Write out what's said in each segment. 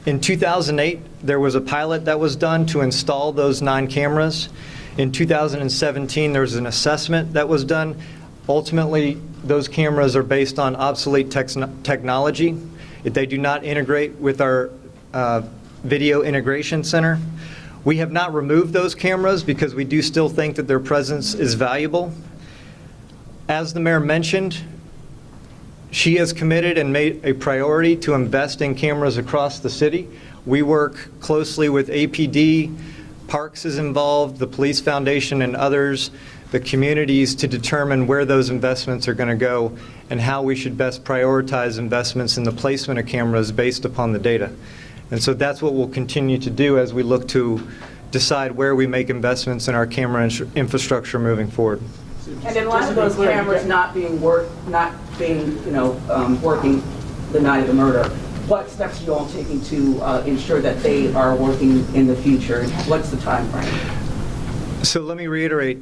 In 2008, there was a pilot that was done to install those 9 cameras. In 2017, there was an assessment that was done. Ultimately, those cameras are based on obsolete technology. They do not integrate with our video integration center. We have not removed those cameras because we do still think that their presence is valuable. As the mayor mentioned, she has committed and made a priority to invest in cameras across the city. We work closely with APD, Parks is involved, the Police Foundation and others, the communities, to determine where those investments are going to go and how we should best prioritize investments in the placement of cameras based upon the data. And so that's what we'll continue to do as we look to decide where we make investments in our camera infrastructure moving forward. And in light of those cameras not being working the night of the murder, what steps are you all taking to ensure that they are working in the future? And what's the time frame? So let me reiterate,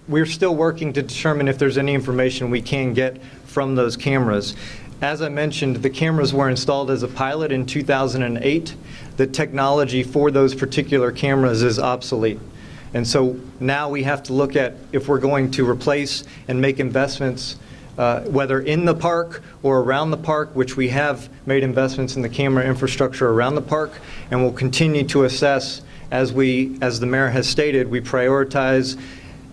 we're still working to determine if there's any information we can get from those cameras. As I mentioned, the cameras were installed as a pilot in 2008. The technology for those particular cameras is obsolete. And so now we have to look at if we're going to replace and make investments, whether in the park or around the park, which we have made investments in the camera infrastructure around the park, and we'll continue to assess as the mayor has stated, we prioritize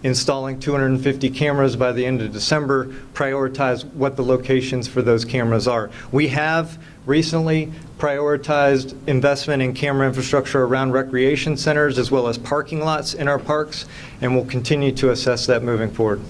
installing 250 cameras by the end of December, prioritize what the locations for those cameras are. We have recently prioritized investment in camera infrastructure around recreation centers as well as parking lots in our parks, and we'll continue to assess that moving forward.